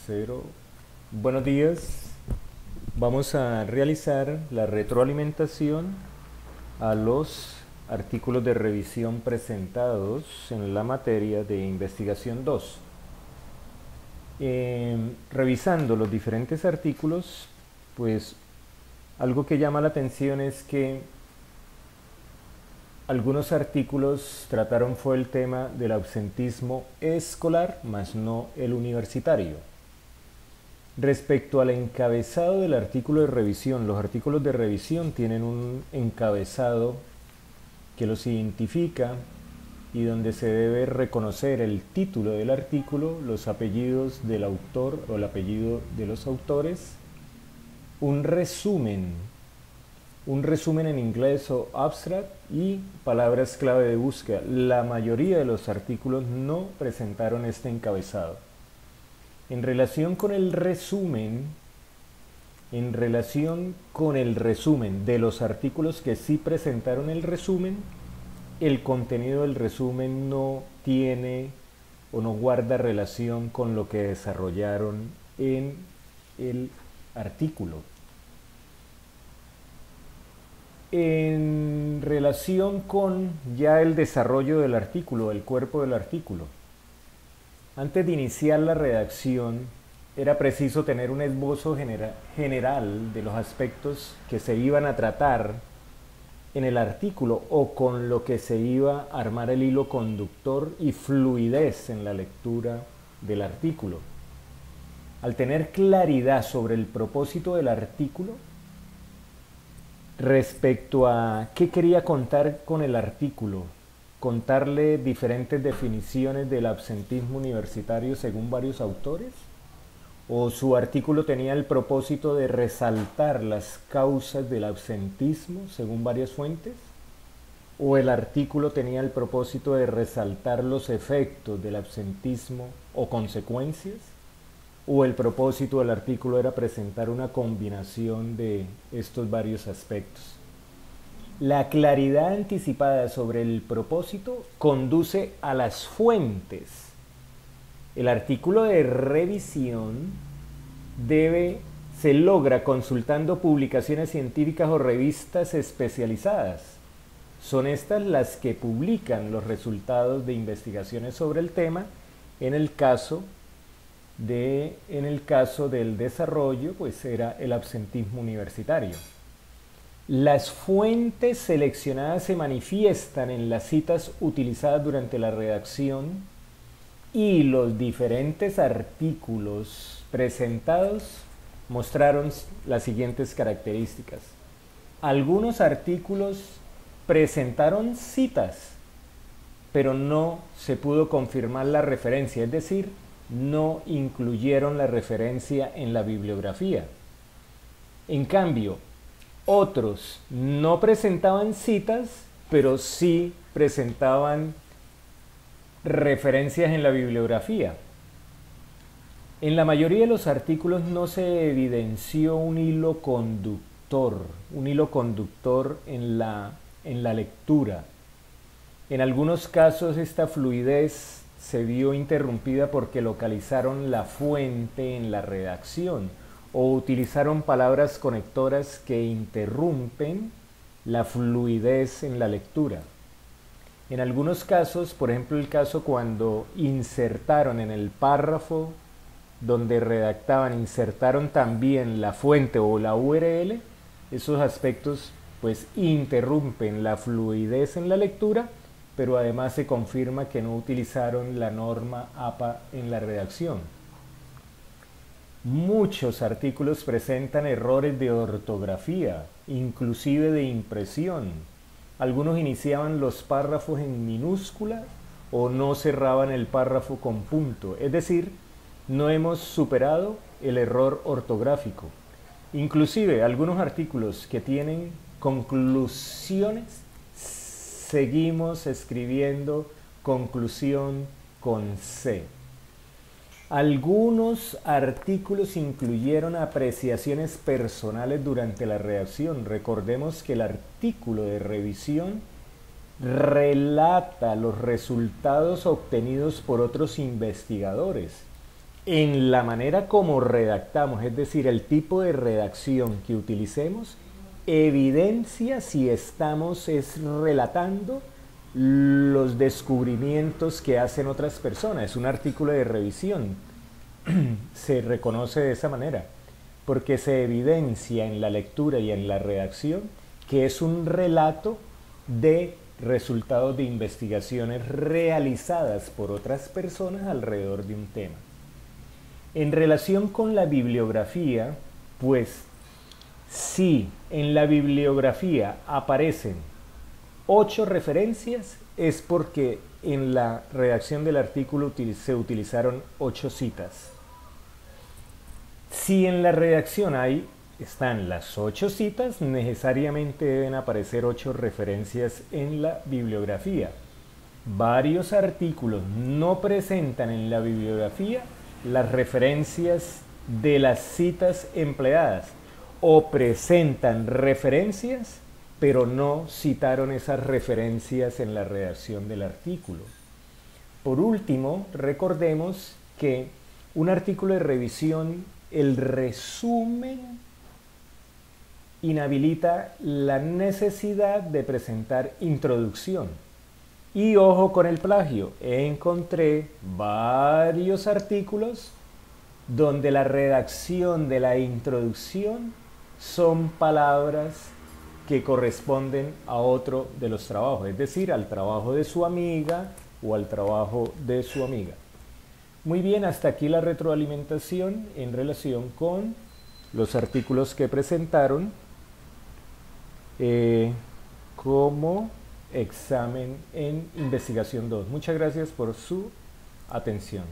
Cero. Buenos días. Vamos a realizar la retroalimentación a los artículos de revisión presentados en la materia de investigación 2. Revisando los diferentes artículos, pues algo que llama la atención es que algunos artículos trataron fue el tema del ausentismo escolar, más no el universitario. Respecto al encabezado del artículo de revisión, los artículos de revisión tienen un encabezado que los identifica y donde se debe reconocer el título del artículo, los apellidos del autor o el apellido de los autores, un resumen en inglés o abstract y palabras clave de búsqueda. La mayoría de los artículos no presentaron este encabezado. En relación con el resumen de los artículos que sí presentaron el resumen, el contenido del resumen no tiene o no guarda relación con lo que desarrollaron en el artículo. En relación con ya el desarrollo del artículo, el cuerpo del artículo, antes de iniciar la redacción, era preciso tener un esbozo general de los aspectos que se iban a tratar en el artículo o con lo que se iba a armar el hilo conductor y fluidez en la lectura del artículo. Al tener claridad sobre el propósito del artículo, respecto a qué quería contar con el artículo, contarle diferentes definiciones del absentismo universitario según varios autores, o su artículo tenía el propósito de resaltar las causas del absentismo según varias fuentes, o el artículo tenía el propósito de resaltar los efectos del absentismo o consecuencias, o el propósito del artículo era presentar una combinación de estos varios aspectos. La claridad anticipada sobre el propósito conduce a las fuentes. El artículo de revisión se logra consultando publicaciones científicas o revistas especializadas. Son estas las que publican los resultados de investigaciones sobre el tema. En el caso del desarrollo, pues era el absentismo universitario. Las fuentes seleccionadas se manifiestan en las citas utilizadas durante la redacción y los diferentes artículos presentados mostraron las siguientes características. Algunos artículos presentaron citas, pero no se pudo confirmar la referencia, es decir, no incluyeron la referencia en la bibliografía. En cambio, otros no presentaban citas, pero sí presentaban referencias en la bibliografía. En la mayoría de los artículos no se evidenció un hilo conductor en la lectura. En algunos casos esta fluidez se vio interrumpida porque localizaron la fuente en la redacción o utilizaron palabras conectoras que interrumpen la fluidez en la lectura. En algunos casos, por ejemplo el caso cuando insertaron en el párrafo donde redactaban, insertaron también la fuente o la URL, esos aspectos pues interrumpen la fluidez en la lectura, pero además se confirma que no utilizaron la norma APA en la redacción. Muchos artículos presentan errores de ortografía, inclusive de impresión. Algunos iniciaban los párrafos en minúscula o no cerraban el párrafo con punto, es decir, no hemos superado el error ortográfico. Inclusive algunos artículos que tienen conclusiones, seguimos escribiendo conclusión con C. Algunos artículos incluyeron apreciaciones personales durante la redacción. Recordemos que el artículo de revisión relata los resultados obtenidos por otros investigadores en la manera como redactamos, es decir, el tipo de redacción que utilicemos, evidencia si estamos relatando los descubrimientos que hacen otras personas. Es un artículo de revisión, se reconoce de esa manera, porque se evidencia en la lectura y en la redacción que es un relato de resultados de investigaciones realizadas por otras personas alrededor de un tema. En relación con la bibliografía, pues si en la bibliografía aparecen 8 referencias, es porque en la redacción del artículo se utilizaron 8 citas. Si en la redacción están las 8 citas, necesariamente deben aparecer 8 referencias en la bibliografía. Varios artículos no presentan en la bibliografía las referencias de las citas empleadas, o presentan referencias pero no citaron esas referencias en la redacción del artículo. Por último, recordemos que un artículo de revisión, el resumen inhabilita la necesidad de presentar introducción. Y ojo con el plagio, encontré varios artículos donde la redacción de la introducción son palabras que corresponden a otro de los trabajos, es decir, al trabajo de su amiga o al trabajo de su amiga. Muy bien, hasta aquí la retroalimentación en relación con los artículos que presentaron como examen en investigación 2. Muchas gracias por su atención.